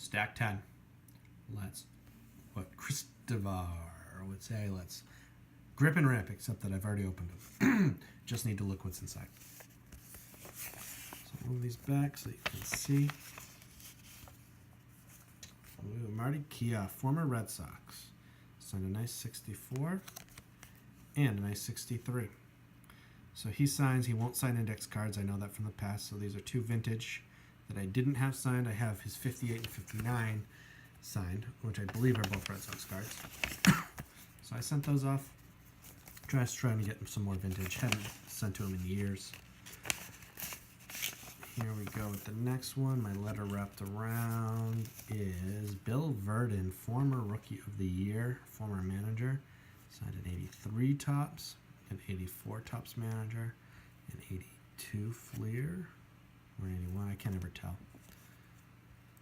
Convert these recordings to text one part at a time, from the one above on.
Stack 10. Let's, what Christopher would say, let's grip and rip, except that I've already opened them. Just need to look what's inside. So move these back so you can see. Ooh, Marty Kia, former Red Sox. Signed a nice 64 and a nice 63. So he signs, he won't sign index cards. I know that from the past. So these are two vintage that I didn't have signed. I have his 58 and 59 signed, which I believe are both Red Sox cards. So I sent those off. Just trying to get some more vintage. Haven't sent to him in years. Here we go with the next one. My letter wrapped around is Bill Verdon, former Rookie of the Year, former manager. Signed an 83 Topps, an 84 Topps manager, an 82 Fleer, or 81, I can't ever tell.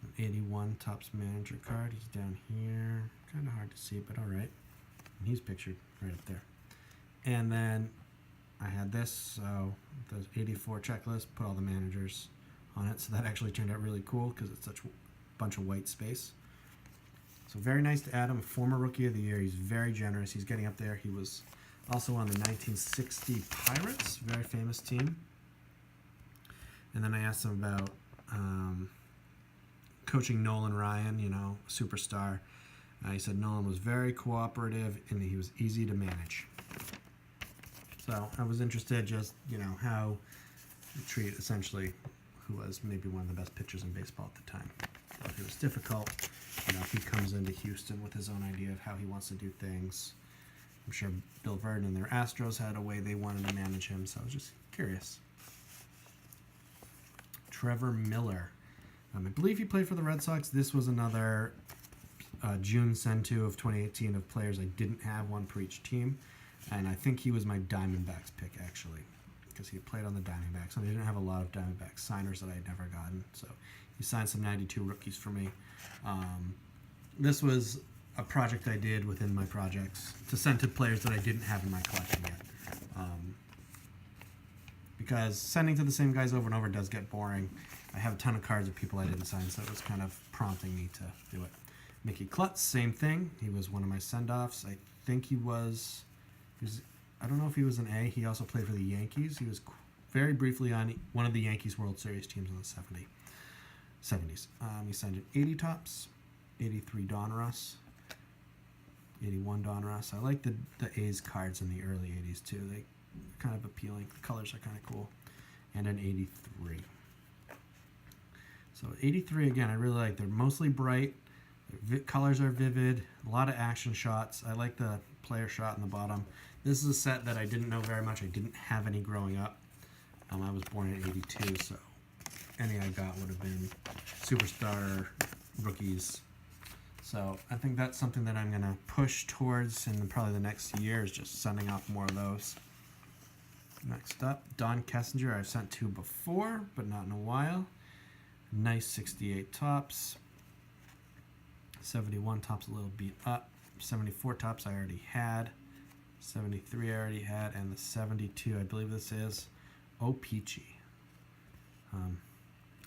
An 81 Topps manager card. He's down here. Kind of hard to see, but all right. And he's pictured right up there. And then I had this, so the 84 checklist, put all the managers on it. So that actually turned out really cool because it's such a bunch of white space. So very nice to add him, former Rookie of the Year. He's very generous. He's getting up there. He was also on the 1960 Pirates, very famous team. And then I asked him about coaching Nolan Ryan, you know, superstar. He said Nolan was very cooperative and he was easy to manage. So I was interested just, you know, how you treat essentially who was maybe one of the best pitchers in baseball at the time. But it was difficult. You know, he comes into Houston with his own idea of how he wants to do things. I'm sure Bill Verdon and their Astros had a way they wanted to manage him, so I was just curious. Trevor Miller. I believe he played for the Red Sox. This was another June send-to of 2018 of players I didn't have, one per each team. And I think he was my Diamondbacks pick, actually, because he played on the Diamondbacks. And I didn't have a lot of Diamondbacks signers that I'd never gotten. So he signed some 92 rookies for me. This was a project I did within my projects to send to players that I didn't have in my collection yet. Because sending to the same guys over and over does get boring. I have a ton of cards of people I didn't sign, so it was kind of prompting me to do it. Mickey Klutz, same thing. He was one of my send-offs. I think he was, I don't know if he was an A. He also played for the Yankees. He was very briefly on one of the Yankees World Series teams in the 70s. He signed an 80 Topps, 83 Donruss, 81 Donruss. I like the A's cards in the early 80s too. They're kind of appealing. The colors are kind of cool. And an 83. So 83, again, I really like. They're mostly bright. Colors are vivid. A lot of action shots. I like the player shot in the bottom. This is a set that I didn't know very much. I didn't have any growing up. I was born in 82, so any I got would have been superstar rookies. So I think that's something that I'm going to push towards in probably the next year, is just sending off more of those. Next up, Don Kessinger. I've sent to before, but not in a while. Nice 68 Topps. 71 Topps a little beat up. 74 Topps I already had. 73 I already had. And the 72, I believe this is O-Peachy. I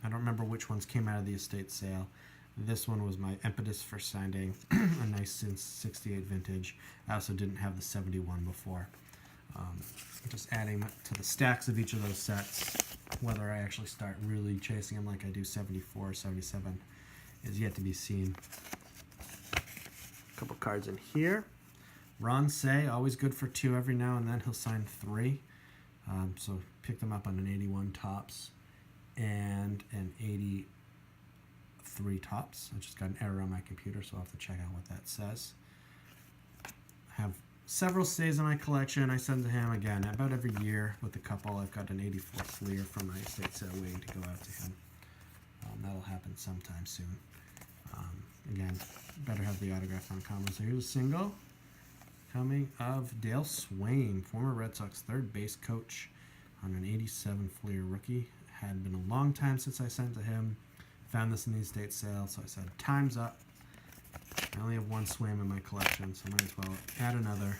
don't remember which ones came out of the estate sale. This one was my impetus for sending a nice 68 vintage. I also didn't have the 71 before. Just adding to the stacks of each of those sets. Whether I actually start really chasing them like I do 74 or 77 is yet to be seen. A couple cards in here. Ron Say, always good for 2 every now and then. He'll sign 3. So picked them up on an 81 Topps and an 83 Topps. I just got an error on my computer, so I'll have to check out what that says. I have several stays in my collection. I send to him again about every year with a couple. I've got an 84 Fleer from my estate sale waiting to go out to him. That'll happen sometime soon. Again, better have the autograph on common. So here's a single coming of Dale Swain, former Red Sox third base coach, on an 87 Fleer rookie. Had been a long time since I sent to him. Found this in the estate sale, so I said, time's up. I only have one Swain in my collection, so I might as well add another.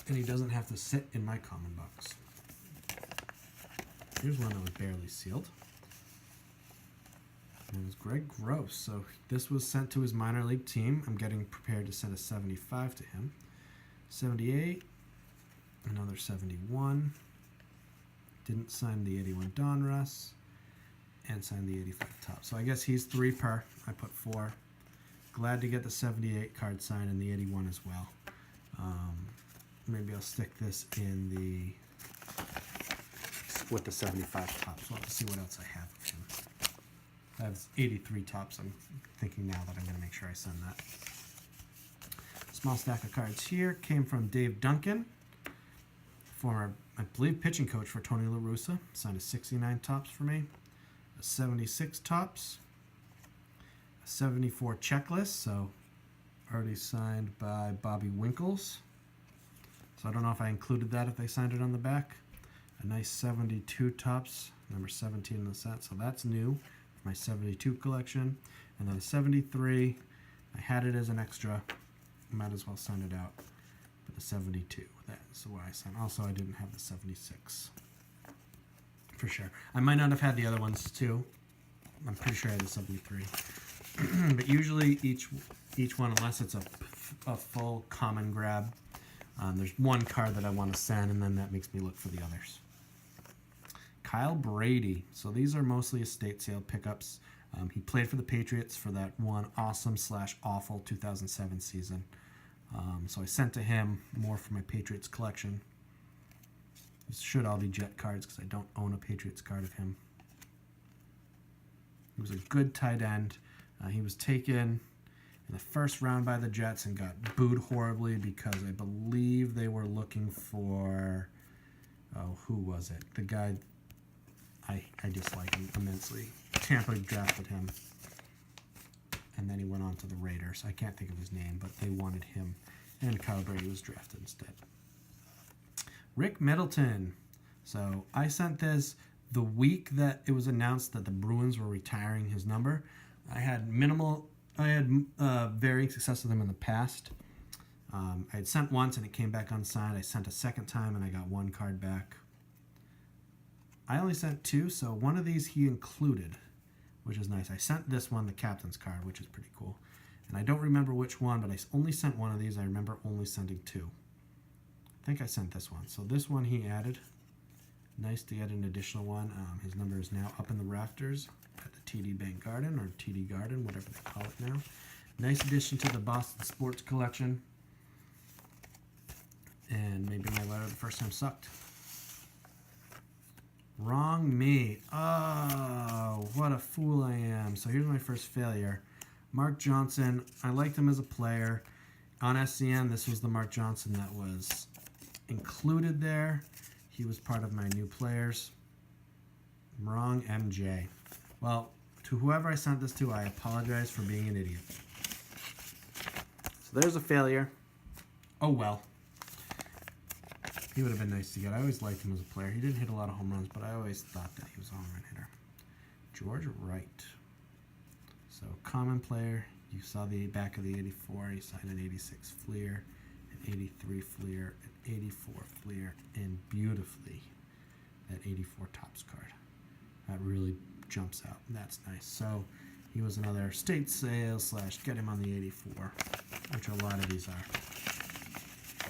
And he doesn't have to sit in my common box. Here's one that was barely sealed. And it was Greg Gross. So this was sent to his minor league team. I'm getting prepared to send a 75 to him. 78. Another 71. Didn't sign the 81 Donruss. And signed the 85 top. So I guess he's 3 per. I put 4. Glad to get the 78 card signed and the 81 as well. Maybe I'll stick this in the with the 75 tops. So I'll have to see what else I have of him. I have 83 tops. I'm thinking now that I'm going to make sure I send that. Small stack of cards here came from Dave Duncan, former, I believe, pitching coach for Tony La Russa. Signed a 69 tops for me, a 76 tops, a 74 checklist. So already signed by Bobby Winkles. So I don't know if I included that if they signed it on the back. A nice 72 tops, number 17 in the set. So that's new for my 72 collection. And then a 73. I had it as an extra. Might as well send it out. But the 72. That's what I sent. Also, I didn't have the 76. For sure. I might not have had the other ones too. I'm pretty sure I had the 73. But usually each one, unless it's a full common grab, there's one card that I want to send, and then that makes me look for the others. Kyle Brady. So these are mostly estate sale pickups. He played for the Patriots for that one awesome/awful 2007 season. So I sent to him more for my Patriots collection. This should all be Jet cards because I don't own a Patriots card of him. He was a good tight end. He was taken in the first round by the Jets and got booed horribly because I believe they were looking for, who was it? The guy, I dislike him immensely. Tampa drafted him, and then he went on to the Raiders. I can't think of his name, but they wanted him, and Kyle Brady was drafted instead. Rick Middleton. So I sent this the week that it was announced that the Bruins were retiring his number. I had varying success with them in the past. I had sent once and it came back unsigned. I sent a second time and I got 1 card back. I only sent 2, so one of these he included, which is nice. I sent this one, the captain's card, which is pretty cool. And I don't remember which one, but I only sent one of these. I remember only sending 2. I think I sent this one. So this one he added. Nice to get an additional one. His number is now up in the rafters at the TD Bank Garden, or TD Garden, whatever they call it now. Nice addition to the Boston Sports collection. And maybe my letter the first time sucked. Wrong me. Oh, what a fool I am. So here's my first failure. Mark Johnson. I liked him as a player. On SCN, this was the Mark Johnson that was included there. He was part of my new players. Wrong MJ. Well, to whoever I sent this to, I apologize for being an idiot. So there's a failure. Oh well. He would have been nice to get. I always liked him as a player. He didn't hit a lot of home runs, but I always thought that he was a home run hitter. George Wright. So common player. You saw the back of the 84. He signed an 86 Fleer, an 83 Fleer, an 84 Fleer, and beautifully that 84 Topps card. That really jumps out. That's nice. So he was another state sale / get him on the 84, which a lot of these are.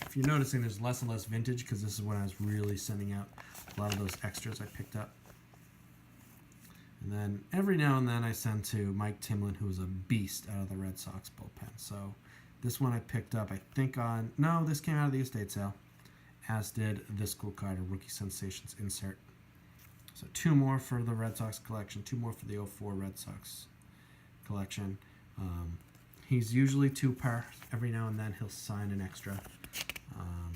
If you're noticing, there's less and less vintage because this is when I was really sending out a lot of those extras I picked up. And then every now and then I send to Mike Timlin, who's a beast out of the Red Sox bullpen. So this one I picked up, I think this came out of the estate sale, as did this cool card, a Rookie Sensations insert. So 2 more for the Red Sox collection, 2 more for the 04 Red Sox collection. He's usually 2 per. Every now and then he'll sign an extra.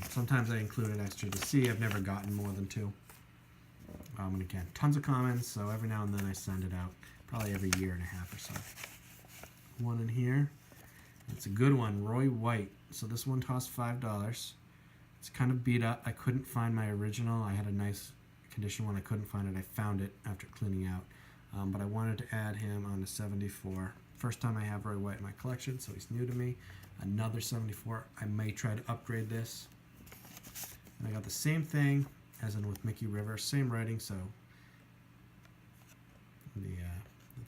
Sometimes I include an extra to see. I've never gotten more than 2. And again, tons of comments, so every now and then I send it out, probably every year and a half or so. One in here. It's a good one, Roy White. So this one cost $5. It's kind of beat up. I couldn't find my original. I had a nice condition one. I couldn't find it. I found it after cleaning out. But I wanted to add him on the 74. First time I have Roy White in my collection, so he's new to me. Another 74. I may try to upgrade this. And I got the same thing as in with Mickey Rivers, same writing, so the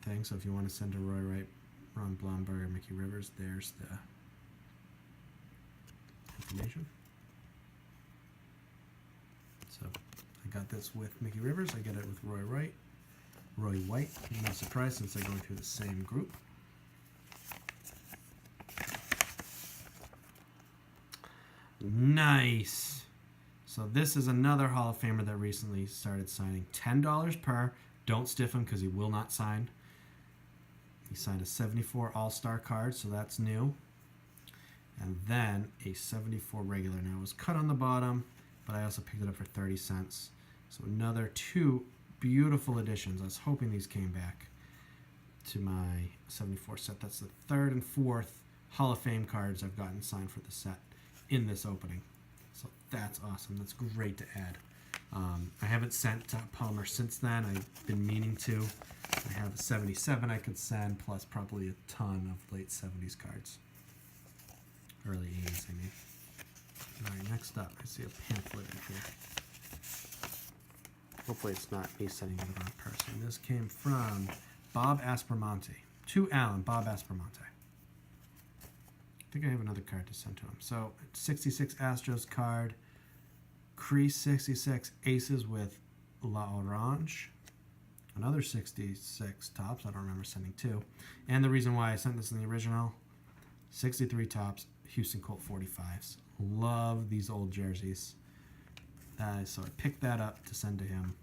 thing. So if you want to send to Roy Wright, Ron Blomberg, or Mickey Rivers, there's the information. So I got this with Mickey Rivers. I get it with Roy White. No surprise since they're going through the same group. Nice. So this is another Hall of Famer that recently started signing. $10 per. Don't stiff him because he will not sign. He signed a 74 All-Star card, so that's new. And then a 74 regular. Now it was cut on the bottom, but I also picked it up for 30 cents. So another 2 beautiful additions. I was hoping these came back to my 74 set. That's the 3rd and 4th Hall of Fame cards I've gotten signed for the set in this opening. So that's awesome. That's great to add. I haven't sent to Palmer since then. I've been meaning to. I have a 77 I could send, plus probably a ton of late 70s cards. Early 80s, I mean. All right, next up, I see a pamphlet in here. Hopefully it's not me sending to the wrong person. This came from Bob Aspromonte. To Alan, Bob Aspromonte. I think I have another card to send to him. So, 66 Astros card. Crease 66 Aces with La Orange. Another 66 tops. I don't remember sending 2. And the reason why I sent this in the original, 63 tops, Houston Colt 45s. Love these old jerseys. So I picked that up to send to him.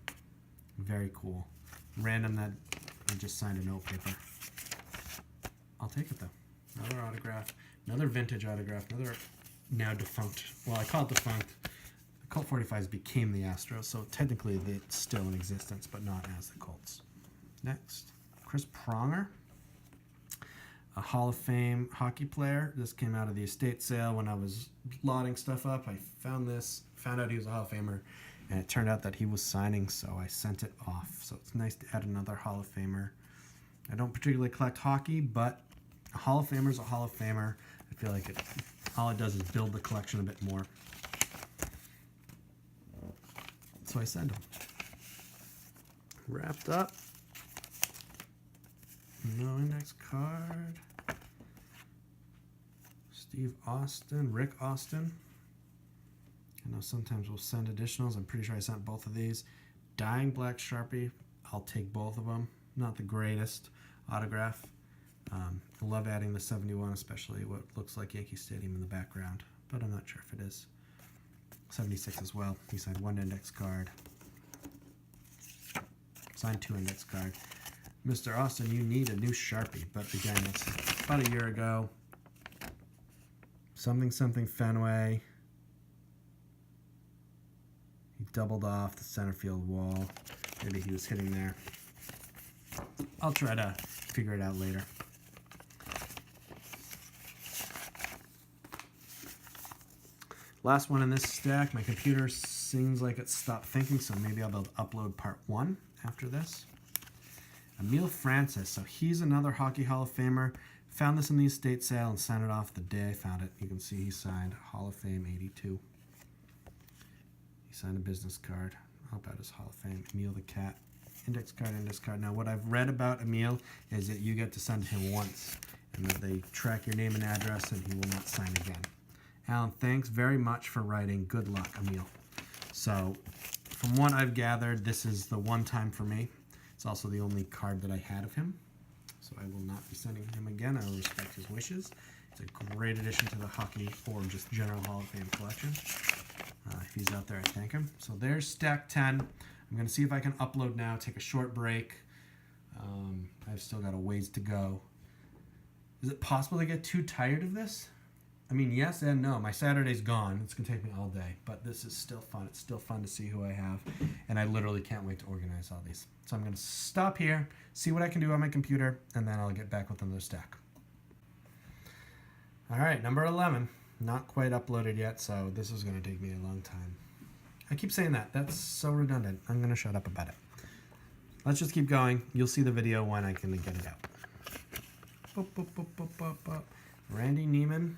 Very cool. Random that I just signed a note paper. I'll take it though. Another autograph. Another vintage autograph. Another now defunct. Well, I call it defunct. The Colt 45s became the Astros, so technically it's still in existence, but not as the Colts. Next, Chris Pronger. A Hall of Fame hockey player. This came out of the estate sale when I was loading stuff up. I found this, found out he was a Hall of Famer, and it turned out that he was signing, so I sent it off. So it's nice to add another Hall of Famer. I don't particularly collect hockey, but a Hall of Famer is a Hall of Famer. I feel like all it does is build the collection a bit more. So I send them. Wrapped up. No index card. Steve Austin, Rick Austin. I know sometimes we'll send additionals. I'm pretty sure I sent both of these. Dying Black Sharpie. I'll take both of them. Not the greatest autograph. I love adding the 71, especially what looks like Yankee Stadium in the background, but I'm not sure if it is. 76 as well. He signed 1 index card. Signed 2 index card. Mr. Austin, you need a new Sharpie, but again, it's about a year ago. Something Fenway. He doubled off the center field wall. Maybe he was hitting there. I'll try to figure it out later. Last one in this stack. My computer seems like it stopped thinking, so maybe I'll be able to upload part 1 after this. Emile Francis. So he's another Hockey Hall of Famer. Found this in the estate sale and sent it off the day I found it. You can see he signed Hall of Fame 82. He signed a business card. How about his Hall of Fame? Emile the Cat. Index card. Now, what I've read about Emile is that you get to send him once, and that they track your name and address, and he will not sign again. Alan, thanks very much for writing. Good luck, Emile. So, from what I've gathered, this is the one time for me. It's also the only card that I had of him. So I will not be sending him again. I will respect his wishes. It's a great addition to the hockey or just general Hall of Fame collection. If he's out there, I thank him. So there's stack 10. I'm going to see if I can upload now, take a short break. I've still got a ways to go. Is it possible to get too tired of this? I mean, yes and no. My Saturday's gone. It's going to take me all day. But this is still fun. It's still fun to see who I have. And I literally can't wait to organize all these. So I'm going to stop here, see what I can do on my computer, and then I'll get back with another stack. All right, number 11. Not quite uploaded yet, so this is going to take me a long time. I keep saying that. That's so redundant. I'm going to shut up about it. Let's just keep going. You'll see the video when I can get it out. Boop, boop, boop, boop, boop, boop. Randy Neiman.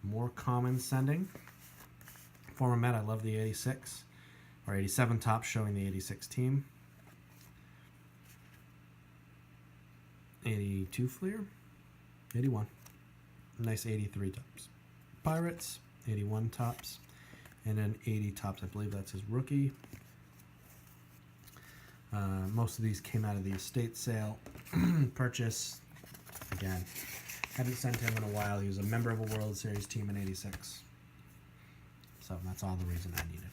More common sending. Former Met, I love the 86. Or 87 tops showing the 86 team. 82 Fleer. 81. Nice 83 tops. Pirates, 81 tops. And then 80 tops. I believe that's his rookie. Most of these came out of the estate sale purchase. Again, haven't sent him in a while. He was a member of a World Series team in 86. So that's all the reason I needed.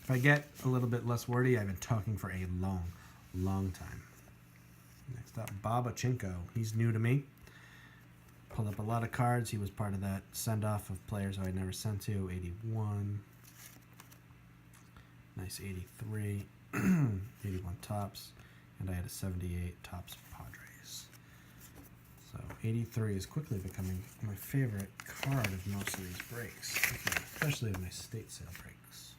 If I get a little bit less wordy, I've been talking for a long time. Next up, Babachenko. He's new to me. Pulled up a lot of cards. He was part of that send-off of players I'd never sent to. 81. Nice 83. 81 tops. And I had a 78 tops Padres. So 83 is quickly becoming my favorite card of most of these breaks, especially of my state sale breaks.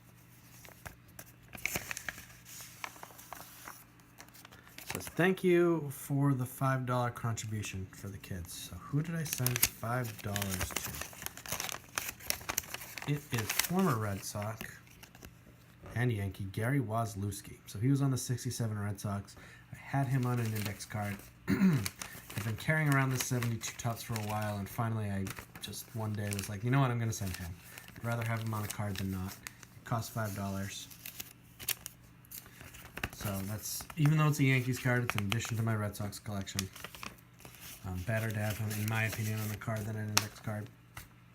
Says thank you for the $5 contribution for the kids. So who did I send $5 to? It is former Red Sox and Yankee Gary Wozlewski. So he was on the 67 Red Sox. I had him on an index card. I've been carrying around the 72 tops for a while, and finally I just one day was like, you know what, I'm going to send him. I'd rather have him on a card than not. It costs $5. So that's, even though it's a Yankees card, it's in addition to my Red Sox collection. Better to have him, in my opinion, on a card than an index card.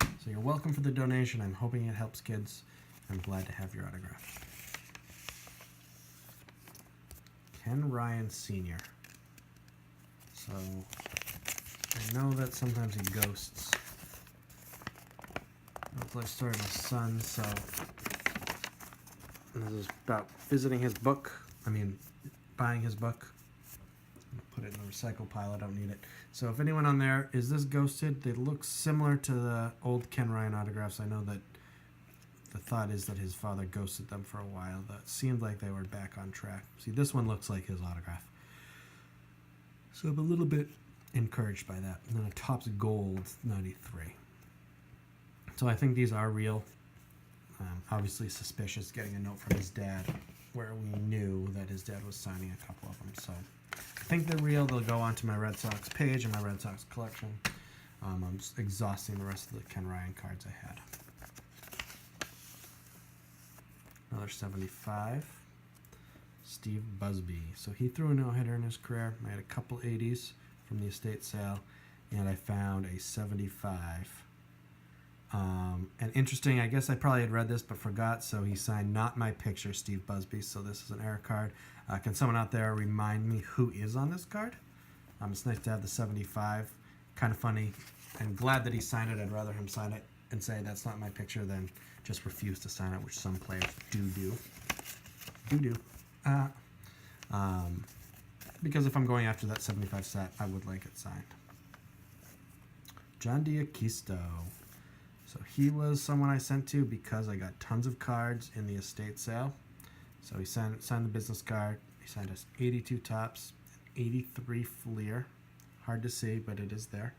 So you're welcome for the donation. I'm hoping it helps kids. I'm glad to have your autograph. Ken Ryan Sr. So I know that sometimes he ghosts. That's like story of my son, so this is about visiting his book. Buying his book. Put it in the recycle pile. I don't need it. So if anyone on there, is this ghosted? They look similar to the old Ken Ryan autographs. I know that the thought is that his father ghosted them for a while. That seemed like they were back on track. See, this one looks like his autograph. So I'm a little bit encouraged by that. And then a Topps Gold 93. So I think these are real. Obviously suspicious getting a note from his dad where we knew that his dad was signing a couple of them. So I think they're real. They'll go onto my Red Sox page and my Red Sox collection. I'm just exhausting the rest of the Ken Ryan cards I had. Another 75. Steve Busby. So he threw a no-hitter in his career. I had a couple 80s from the estate sale, and I found a 75. And interesting, I guess I probably had read this but forgot, so he signed not my picture, Steve Busby, so this is an error card. Can someone out there remind me who is on this card? It's nice to have the 75. Kind of funny. I'm glad that he signed it. I'd rather him sign it and say that's not my picture than just refuse to sign it, which some players do. Because if I'm going after that 75 set, I would like it signed. John D'Aquisto. So he was someone I sent to because I got tons of cards in the estate sale. So he signed the business card. He signed us 82 tops, 83 Fleer. Hard to see, but it is there.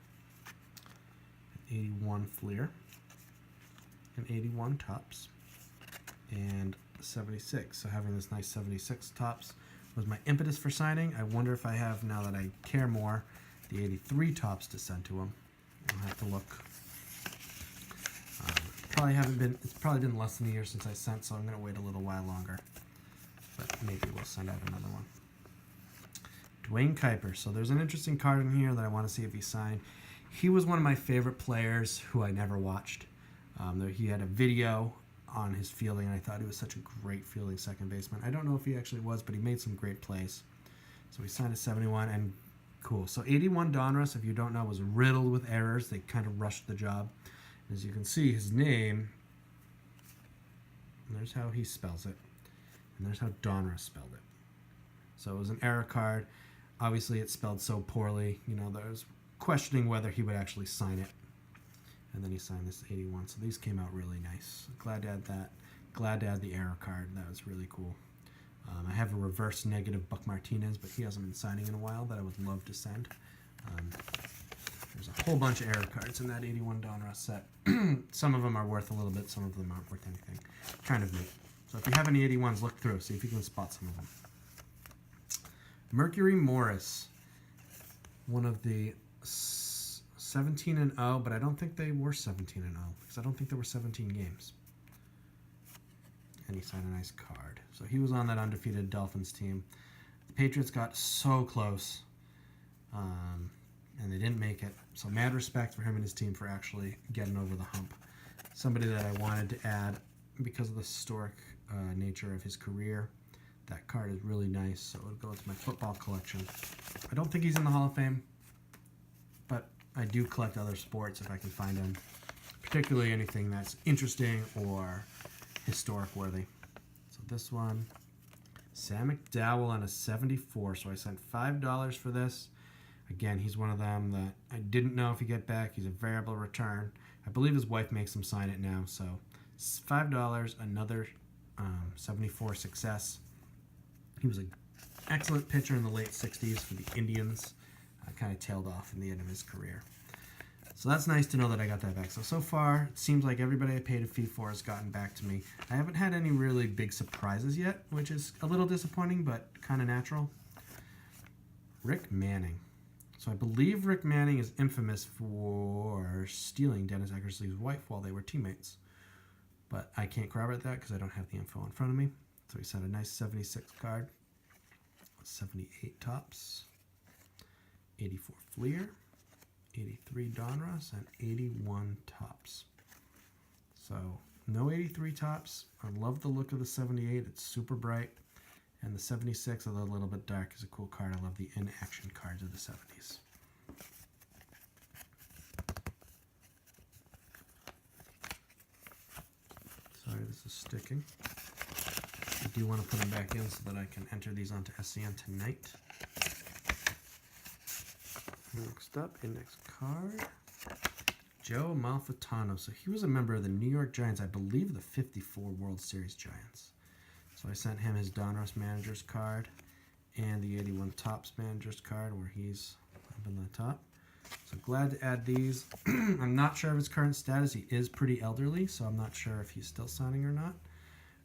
81 Fleer. And 81 tops. And 76. So having this nice 76 tops was my impetus for signing. I wonder if I have, now that I care more, the 83 tops to send to him. I'll have to look. It's probably been less than a year since I sent, so I'm going to wait a little while longer. But maybe we'll send out another one. Dwayne Kuiper. So there's an interesting card in here that I want to see if he signed. He was one of my favorite players who I never watched. He had a video on his fielding, and I thought he was such a great fielding second baseman. I don't know if he actually was, but he made some great plays. So he signed a 71, and cool. So 81 Donruss, if you don't know, was riddled with errors. They kind of rushed the job. As you can see, his name, and there's how he spells it, and there's how Donruss spelled it. So it was an error card. Obviously, it's spelled so poorly. There was questioning whether he would actually sign it. And then he signed this 81. So these came out really nice. Glad to add that. Glad to add the error card. That was really cool. I have a reverse negative Buck Martinez, but he hasn't been signing in a while that I would love to send. There's a whole bunch of error cards in that 81 Donruss set. Some of them are worth a little bit. Some of them aren't worth anything. Kind of neat. So if you have any 81s, look through. See if you can spot some of them. Mercury Morris. one of the 17 and 0, but I don't think they were 17 and 0 because I don't think there were 17 games. And he signed a nice card. So he was on that undefeated Dolphins team. The Patriots got so close, and they didn't make it. So mad respect for him and his team for actually getting over the hump. Somebody that I wanted to add because of the historic nature of his career. That card is really nice, so it'll go into my football collection. I don't think he's in the Hall of Fame, but I do collect other sports if I can find them, particularly anything that's interesting or historic worthy. So this one, Sam McDowell on a 74. So I sent $5 for this. Again, he's one of them that I didn't know if he'd get back. He's a variable return. I believe his wife makes him sign it now. So it's $5, another 74 success. He was an excellent pitcher in the late 60s for the Indians. Kind of tailed off in the end of his career. So that's nice to know that I got that back. So far, it seems like everybody I paid a fee for has gotten back to me. I haven't had any really big surprises yet, which is a little disappointing, but kind of natural. Rick Manning. So I believe Rick Manning is infamous for stealing Dennis Eckersley's wife while they were teammates. But I can't corroborate that because I don't have the info in front of me. So he sent a nice 76 card. 78 tops. 84 Fleer. 83 Donruss, and 81 tops. So no 83 tops. I love the look of the 78. It's super bright. And the 76, although a little bit dark, is a cool card. I love the in-action cards of the 70s. Sorry, this is sticking. I do want to put them back in so that I can enter these onto SCN tonight. Next up, index card. Joe Malfitano. So he was a member of the New York Giants, I believe the 54 World Series Giants. So I sent him his Donruss Manager's card and the 81 Topps Manager's card where he's up in the top. So glad to add these. I'm not sure of his current status. He is pretty elderly, so I'm not sure if he's still signing or not.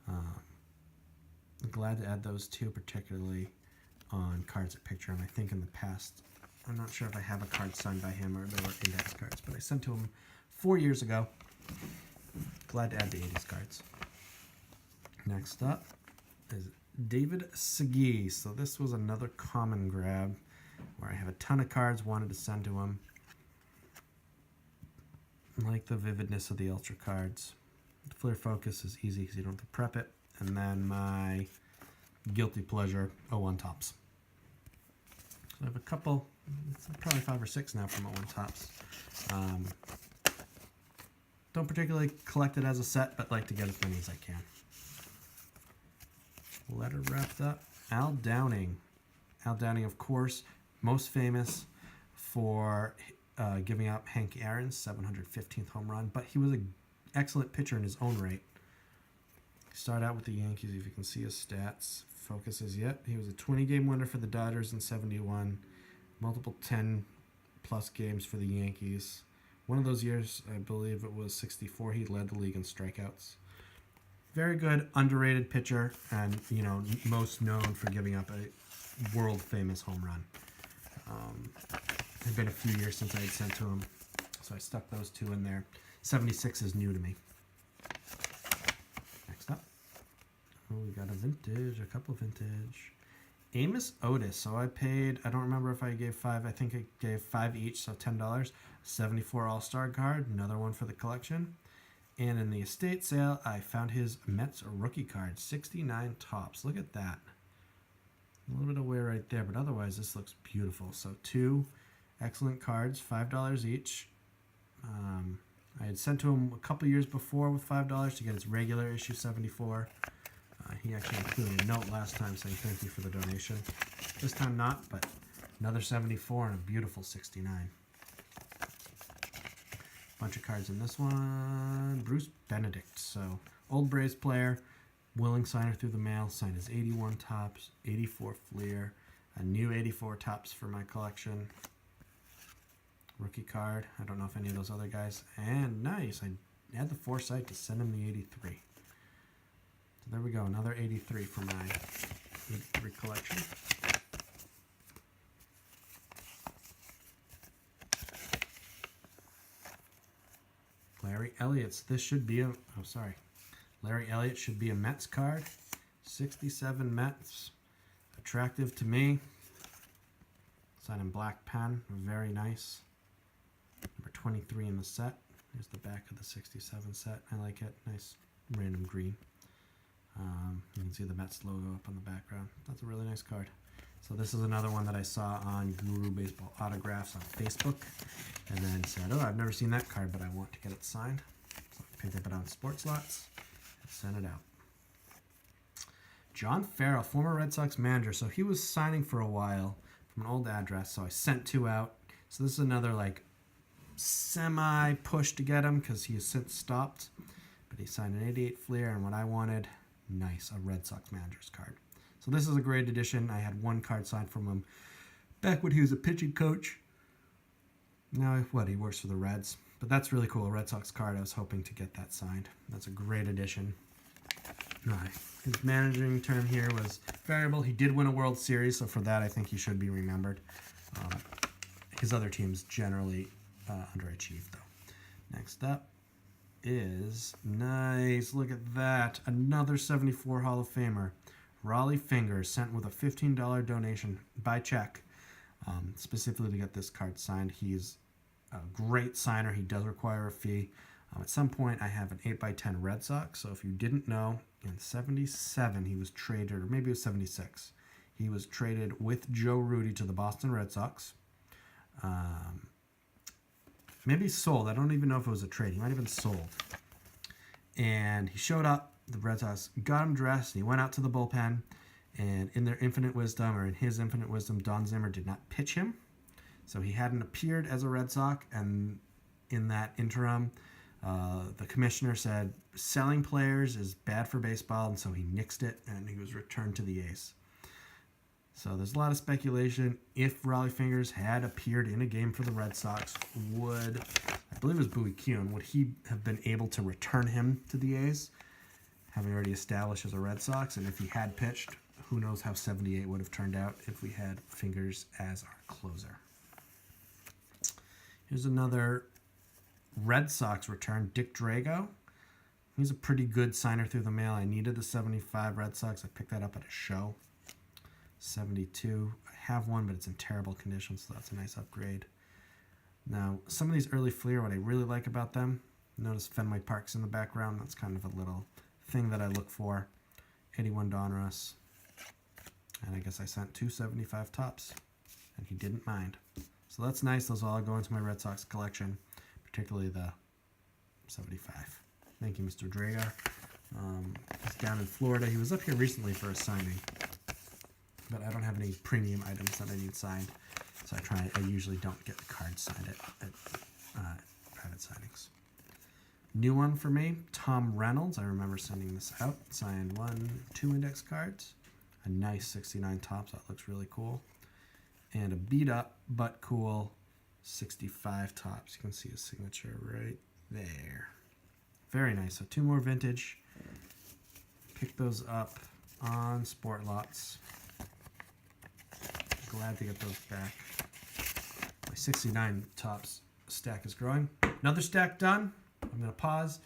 I'm glad to add those two, particularly on cards that picture him. I think in the past, I'm not sure if I have a card signed by him or they were index cards, but I sent to him 4 years ago. Glad to add the 80s cards. Next up is David Segui. So this was another common grab where I have a ton of cards wanted to send to him. I like the vividness of the Ultra cards. The Flare Focus is easy because you don't have to prep it. And then my guilty pleasure, 01 Topps. So I have a couple, it's probably 5 or 6 now from 01 Topps. Don't particularly collect it as a set, but like to get as many as I can. Letter wrapped up. Al Downing. Al Downing, of course, most famous for giving up Hank Aaron's 715th home run, but he was an excellent pitcher in his own right. He started out with the Yankees, if you can see his stats. Focuses yet. He was a 20-game winner for the Dodgers in 71, multiple 10-plus games for the Yankees. One of those years, I believe it was 64, he led the league in strikeouts. Very good, underrated pitcher, and most known for giving up a world-famous home run. It had been a few years since I had sent to him, so I stuck those two in there. 76 is new to me. Next up, we got a vintage, a couple of vintage. Amos Otis. So I paid, I don't remember if I gave 5, I think I gave 5 each, so $10. 74 All-Star card, another one for the collection. And in the estate sale, I found his Mets rookie card, 69 Topps. Look at that. A little bit of wear right there, but otherwise this looks beautiful. So 2 excellent cards, $5 each. I had sent to him a couple years before with $5 to get his regular issue 74. He actually included a note last time saying thank you for the donation. This time not, but another 74 and a beautiful 69. Bunch of cards in this one. Bruce Benedict. So old Braves player, willing signer through the mail, signed his 81 Topps, 84 Fleer, a new 84 Topps for my collection. Rookie card. I don't know if any of those other guys. And nice, I had the foresight to send him the 83. So there we go, another 83 for my 83 collection. Larry Elliott's. This should be a, oh sorry. Larry Elliott should be a Mets card. 67 Mets. Attractive to me. Signed in black pen. Very nice. Number 23 in the set. Here's the back of the 67 set. I like it. Nice random green. You can see the Mets logo up on the background. That's a really nice card. So this is another one that I saw on Guru Baseball Autographs on Facebook. And then said, oh, I've never seen that card, but I want to get it signed. So I picked up it on Sports Lots and sent it out. John Farrell, former Red Sox manager. So he was signing for a while from an old address. So I sent 2 out. So this is another like semi-push to get him because he has since stopped. But he signed an 88 Fleer and what I wanted, nice, a Red Sox manager's card. So this is a great addition. I had 1 card signed from him back when he was a pitching coach. Now, he works for the Reds. But that's really cool, a Red Sox card. I was hoping to get that signed. That's a great addition. His managing term here was variable. He did win a World Series, so for that I think he should be remembered. His other teams generally underachieved, though. Next up is, nice, look at that, another 74 Hall of Famer. Raleigh Fingers, sent with a $15 donation by check, specifically to get this card signed. He's a great signer. He does require a fee. At some point, I have an 8x10 Red Sox. So if you didn't know, in 77, he was traded, or maybe it was 76. He was traded with Joe Rudy to the Boston Red Sox. Maybe sold. I don't even know if it was a trade. He might have been sold. And he showed up. The Red Sox got him dressed. And he went out to the bullpen. And in their infinite wisdom, or in his infinite wisdom, Don Zimmer did not pitch him. So he hadn't appeared as a Red Sox. And in that interim, the commissioner said selling players is bad for baseball. And so he nixed it and he was returned to the A's. So there's a lot of speculation. If Raleigh Fingers had appeared in a game for the Red Sox, would, I believe it was Bowie Kuhn, would he have been able to return him to the A's, having already established as a Red Sox? And if he had pitched, who knows how 78 would have turned out if we had Fingers as our closer. Here's another Red Sox return, Dick Drago. He's a pretty good signer through the mail. I needed the 75 Red Sox. I picked that up at a show. 72. I have one, but it's in terrible condition, so that's a nice upgrade. Now, some of these early Fleer, what I really like about them, notice Fenway Park's in the background. That's kind of a little thing that I look for. 81 Donruss. And I guess I sent 275 tops, and he didn't mind. So that's nice. Those all go into my Red Sox collection, particularly the 75. Thank you, Mr. Drago. He's down in Florida. He was up here recently for a signing, but I don't have any premium items that I need signed, so I usually don't get the cards signed at private signings. New one for me, Tom Reynolds. I remember sending this out. Signed 2 index cards, a nice 69 tops. That looks really cool, and a beat up but cool 65 tops. You can see his signature right there. Very nice. So 2 more vintage. Pick those up on Sport Lots. Glad to get those back. My 69 tops stack is growing. Another stack done. I'm going to pause.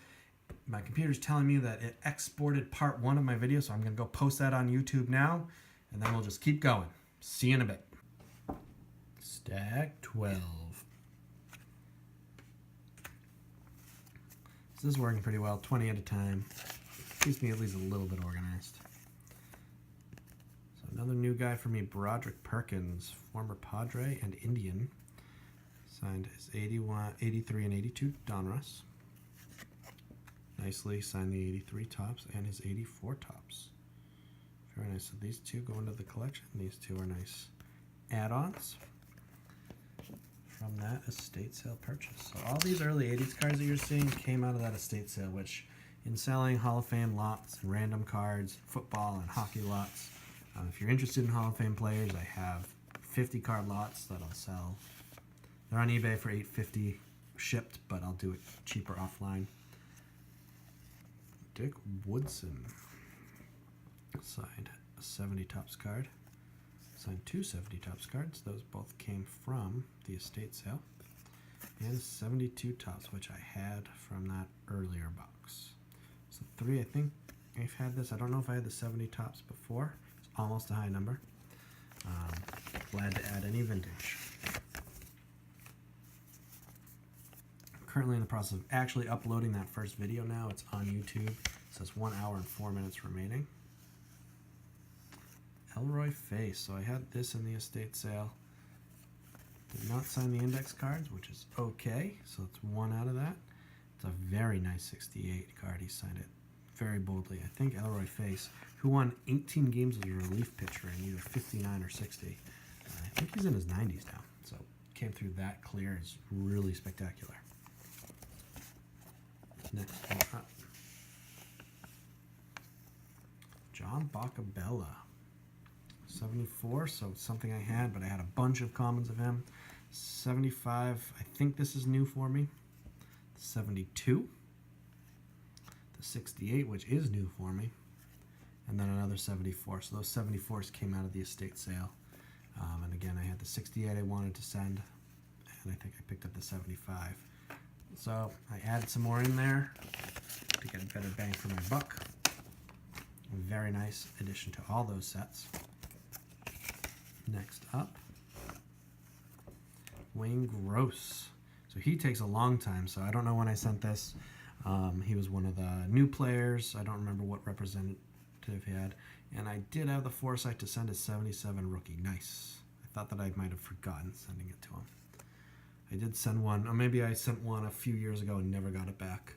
My computer's telling me that it exported part 1 of my video, so I'm going to go post that on YouTube now, and then we'll just keep going. See you in a bit. Stack 12. So this is working pretty well, 20 at a time. Keeps me at least a little bit organized. So another new guy for me, Broderick Perkins, former Padre and Indian. Signed his 81, 83, and 82 Donruss. Nicely signed the 83 tops and his 84 tops. Very nice. So these 2 go into the collection. These 2 are nice add-ons from that estate sale purchase. So all these early 80s cards that you're seeing came out of that estate sale, which in selling Hall of Fame lots, random cards, football and hockey lots, if you're interested in Hall of Fame players, I have 50 card lots that I'll sell. They're on eBay for $8.50 shipped, but I'll do it cheaper offline. Dick Woodson signed a 70 tops card. Signed 2 70 tops cards. Those both came from the estate sale. and 72 tops, which I had from that earlier box. So 3, I think I've had this. I don't know if I had the 70 tops before. It's almost a high number. Glad to add any vintage. I'm currently in the process of actually uploading that first video now. It's on YouTube. It says 1 hour and 4 minutes remaining. Elroy Face. So I had this in the estate sale. Did not sign the index cards, which is okay. So it's 1 out of that. It's a very nice 68 card. He signed it very boldly. I think Elroy Face, who won 18 games as a relief pitcher in either 59 or 60. I think he's in his 90s now. So came through that clear. Is really spectacular. Next one up. John Bacabella. 74, so something I had, but I had a bunch of commons of him. 75, I think this is new for me. 72. The 68, which is new for me. And then another 74. So those 74s came out of the estate sale. And again, I had the 68 I wanted to send, and I think I picked up the 75. So I added some more in there to get a better bang for my buck. A very nice addition to all those sets. Next up, Wayne Gross. So he takes a long time, so I don't know when I sent this. He was one of the new players. I don't remember what representative he had. And I did have the foresight to send a 77 rookie. Nice. I thought that I might have forgotten sending it to him. I did send one, or maybe I sent one a few years ago and never got it back.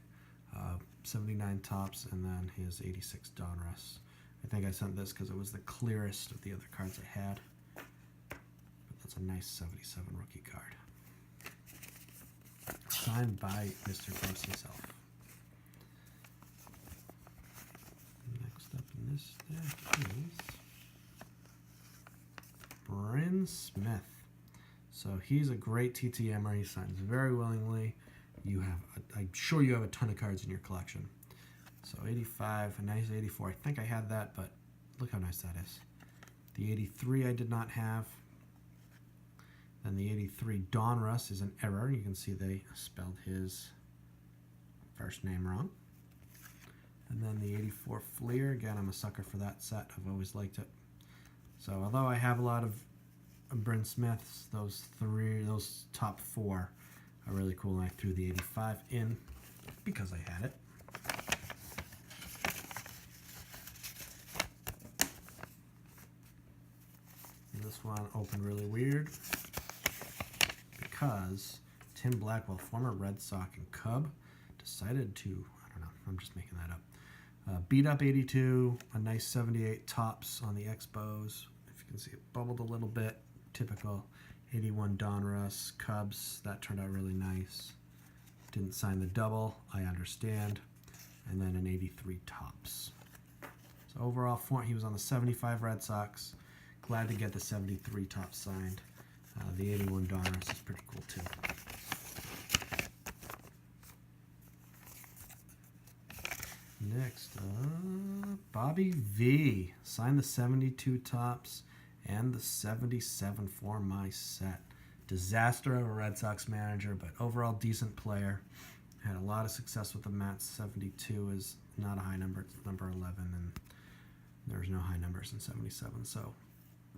79 tops, and then his 86 Donruss. I think I sent this because it was the clearest of the other cards I had. That's a nice 77 rookie card. Signed by Mr. Gross himself. Next up in this stack is Bryn Smith. So he's a great TTMer. He signs very willingly. I'm sure you have a ton of cards in your collection. So 85, a nice 84. I think I had that, but look how nice that is. The 83 I did not have. Then the 83 Donruss is an error. You can see they spelled his first name wrong. And then the 84 Fleer. Again, I'm a sucker for that set. I've always liked it. So although I have a lot of Bryn Smiths, those top 4 are really cool. And I threw the 85 in because I had it. And this one opened really weird, because Tim Blackwell, former Red Sox and Cub, decided to, I don't know, I'm just making that up, beat up 82, a nice 78 tops on the Expos. If you can see, it bubbled a little bit, typical. 81 Donruss, Cubs, that turned out really nice. Didn't sign the double, I understand. And then an 83 tops. So overall, he was on the 75 Red Sox. Glad to get the 73 tops signed. The 81 Donruss is pretty cool too. Next up, Bobby V. Signed the 72 tops and the 77 for my set. Disaster of a Red Sox manager, but overall decent player. Had a lot of success with the Mets. 72 is not a high number, it's number 11, and there's no high numbers in 77. So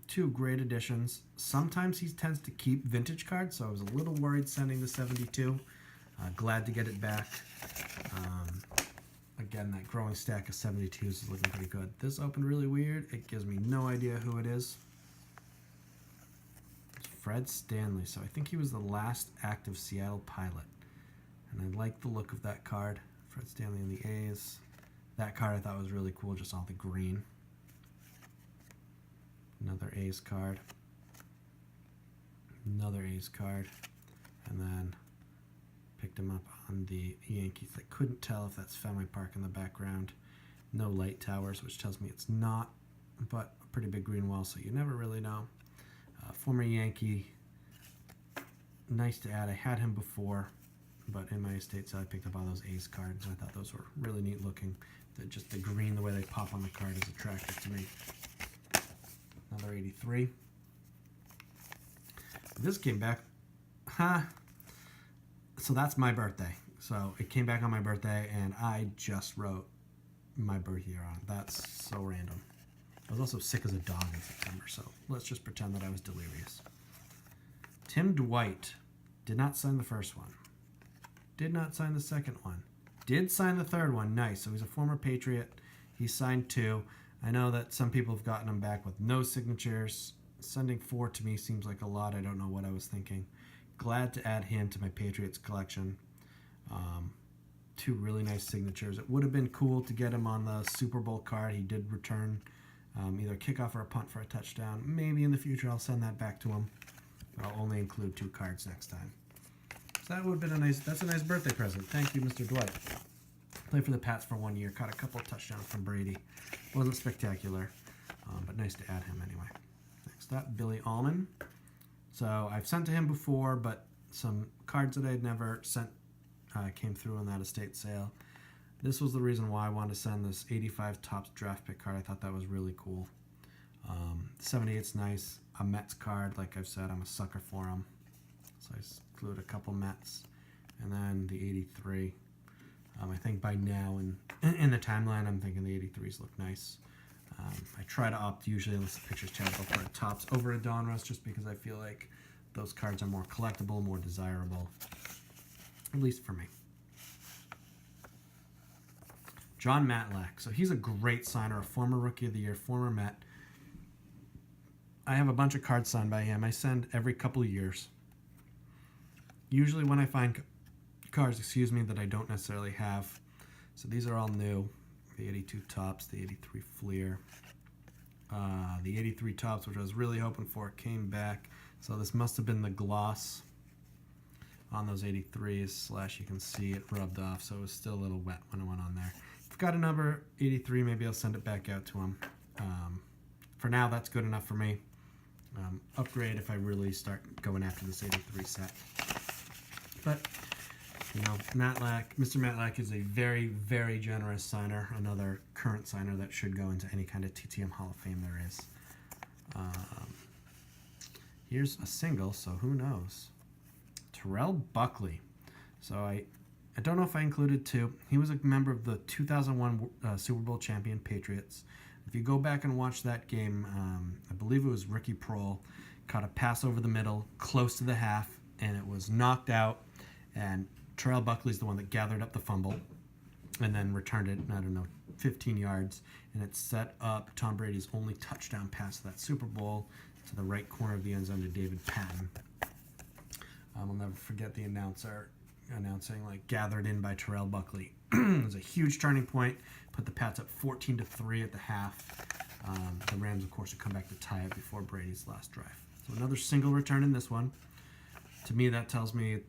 2 great additions. Sometimes he tends to keep vintage cards, so I was a little worried sending the 72. Glad to get it back. Again, that growing stack of 72s is looking pretty good. This opened really weird. It gives me no idea who it is. It's Fred Stanley. So I think he was the last active Seattle Pilot. And I like the look of that card. Fred Stanley in the A's. That card I thought was really cool, just all the green. Another A's card. Another A's card. And then picked him up on the Yankees. I couldn't tell if that's Fenway Park in the background. No light towers, which tells me it's not, but a pretty big green wall, so you never really know. Former Yankee. Nice to add. I had him before, but in my estate sale I picked up all those A's cards, and I thought those were really neat looking. Just the green, the way they pop on the card, is attractive to me. Another 83. This came back. So that's my birthday. So it came back on my birthday, and I just wrote my birth year on. That's so random. I was also sick as a dog in September, so let's just pretend that I was delirious. Tim Dwight did not sign the first one. Did not sign the second one. Did sign the third one. Nice. So he's a former Patriot. He signed 2. I know that some people have gotten him back with no signatures. Sending 4 to me seems like a lot. I don't know what I was thinking. Glad to add him to my Patriots collection. 2 really nice signatures. It would have been cool to get him on the Super Bowl card. He did return either a kickoff or a punt for a touchdown. Maybe in the future I'll send that back to him. I'll only include 2 cards next time. So that would have been that's a nice birthday present. Thank you, Mr. Dwight. Played for the Pats for 1 year. Caught a couple of touchdowns from Brady. Wasn't spectacular, but nice to add him anyway. Next up, Billy Allman. So I've sent to him before, but some cards that I'd never sent came through on that estate sale. This was the reason why I wanted to send this 85 Topps draft pick card. I thought that was really cool. 78's nice. A Mets card, like I've said, I'm a sucker for them. So I include a couple Mets. And then the 83. I think by now in the timeline, I'm thinking the 83s look nice. I try to opt usually, unless the picture's terrible, for a Topps over a Donruss, just because I feel like those cards are more collectible, more desirable. At least for me. John Matlack. So he's a great signer, a former Rookie of the Year, former Met. I have a bunch of cards signed by him. I send every couple of years. Usually when I find cards, that I don't necessarily have. So these are all new. The 82 Topps, the 83 Fleer. The 83 Topps, which I was really hoping for, came back. So this must have been the gloss on those 83s, / you can see it rubbed off, so it was still a little wet when it went on there. If I've got a number 83, maybe I'll send it back out to him. For now, that's good enough for me. Upgrade if I really start going after this 83 set. But, Mr. Matlack is a very, very generous signer. Another current signer that should go into any kind of TTM Hall of Fame there is. Here's a single, so who knows? Terrell Buckley. So I don't know if I included 2. He was a member of the 2001 Super Bowl champion Patriots. If you go back and watch that game, I believe it was Ricky Prohl, caught a pass over the middle, close to the half, and it was knocked out. And Terrell Buckley's the one that gathered up the fumble and then returned it, 15 yards. And it set up Tom Brady's only touchdown pass of that Super Bowl to the right corner of the end zone to David Patton. I'll never forget the announcer announcing, gathered in by Terrell Buckley. It was a huge turning point. Put the Pats up 14-3 at the half. The Rams, of course, would come back to tie it before Brady's last drive. So another single return in this one. To me, that tells me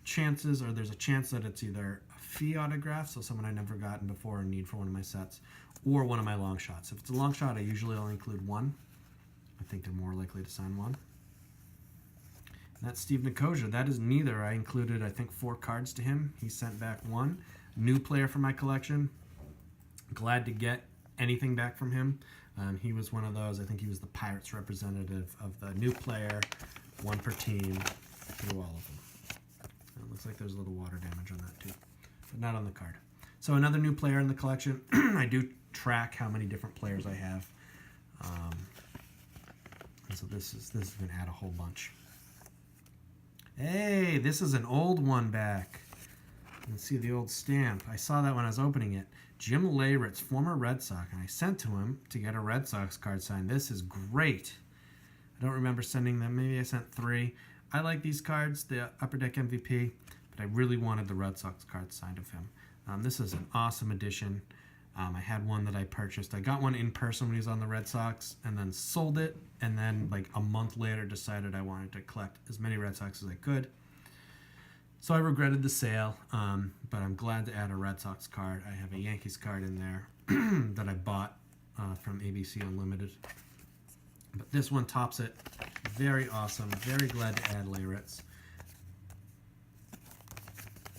there's a chance that it's either a fee autograph, so someone I never gotten before or need for one of my sets, or one of my long shots. If it's a long shot, I usually only include 1. I think they're more likely to sign 1. And that's Steve Nicosia. That is neither. I included, I think, 4 cards to him. He sent back 1. New player for my collection. Glad to get anything back from him. He was one of those. I think he was the Pirates representative of the new player, 1 per team, through all of them. It looks like there's a little water damage on that too, but not on the card. So another new player in the collection. I do track how many different players I have. And so this is going to add a whole bunch. Hey, this is an old one back. You can see the old stamp. I saw that when I was opening it. Jim Leyritz, former Red Sox, and I sent to him to get a Red Sox card signed. This is great. I don't remember sending them. Maybe I sent 3. I like these cards, the Upper Deck MVP, but I really wanted the Red Sox card signed of him. This is an awesome addition. I had one that I purchased. I got one in person when he was on the Red Sox and then sold it, and then a month later decided I wanted to collect as many Red Sox as I could. So I regretted the sale, but I'm glad to add a Red Sox card. I have a Yankees card in there that I bought from ABC Unlimited. But this one tops it. Very awesome. Very glad to add Leyritz.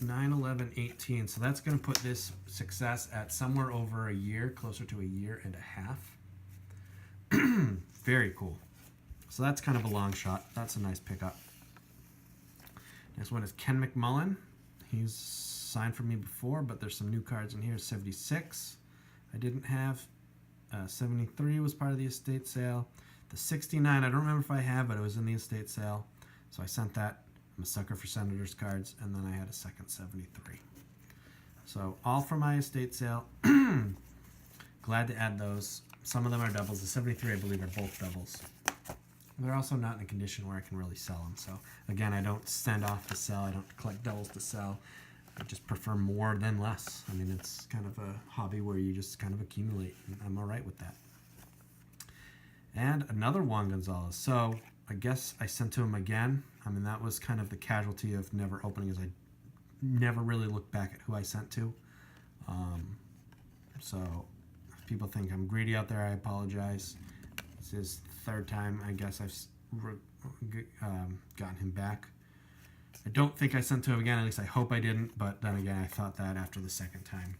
9/11/18. So that's going to put this success at somewhere over a year, closer to a year and a half. Very cool. So that's kind of a long shot. That's a nice pickup. Next one is Ken McMullen. He's signed for me before, but there's some new cards in here. 76 I didn't have. 73 was part of the estate sale. The 69, I don't remember if I have, but it was in the estate sale. So I sent that. I'm a sucker for Senators cards. And then I had a second 73. So all for my estate sale. Glad to add those. Some of them are doubles. The 73, I believe, are both doubles. They're also not in a condition where I can really sell them. So again, I don't send off to sell. I don't collect doubles to sell. I just prefer more than less. I mean, it's kind of a hobby where you just kind of accumulate. And I'm all right with that. And another Juan Gonzalez. So I guess I sent to him again. I mean, that was kind of the casualty of never opening, as I never really looked back at who I sent to. So if people think I'm greedy out there, I apologize. This is the third time I guess I've gotten him back. I don't think I sent to him again, at least I hope I didn't, but then again, I thought that after the second time.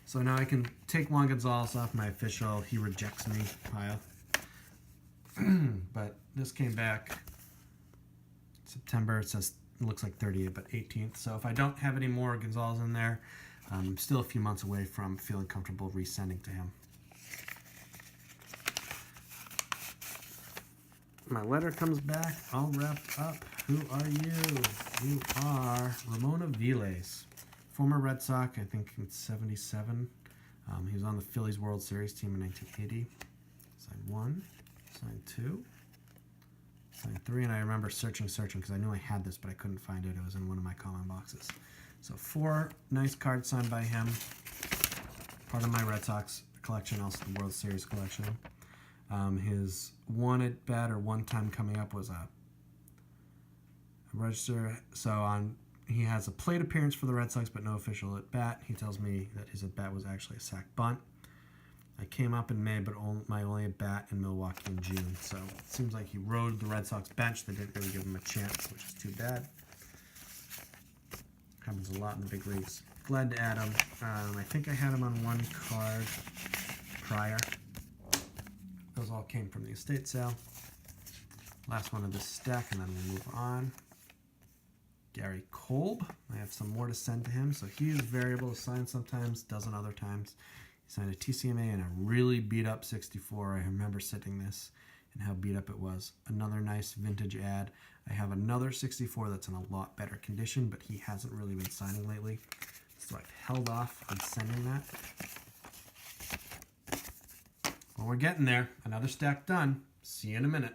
So now I can take Juan Gonzalez off my official he rejects me pile. But this came back September. It says, it looks like 38th, but 18th. So if I don't have any more Gonzalez in there, I'm still a few months away from feeling comfortable resending to him. My letter comes back all wrapped up. Who are you? You are Ramon Viles, former Red Sox, I think it's 77. He was on the Phillies World Series team in 1980. Sign 1, sign 2, sign 3, and I remember searching because I knew I had this, but I couldn't find it. It was in one of my common boxes. So 4 nice cards signed by him. Part of my Red Sox collection, also the World Series collection. His one at bat or one time coming up was a register. So he has a plate appearance for the Red Sox, but no official at bat. He tells me that his at bat was actually a sac bunt. I came up in May, but my only at bat in Milwaukee in June. So it seems like he rode the Red Sox bench. They didn't really give him a chance, which is too bad. Happens a lot in the big leagues. Glad to add him. I think I had him on one card prior. Those all came from the estate sale. Last one of this stack, and then we'll move on. Gary Kolb. I have some more to send to him. So he is variable to sign sometimes, doesn't other times. He signed a TCMA and a really beat up 64. I remember sitting this and how beat up it was. Another nice vintage ad. I have another 64 that's in a lot better condition, but he hasn't really been signing lately. So I've held off on sending that. Well, we're getting there. Another stack done. See you in a minute.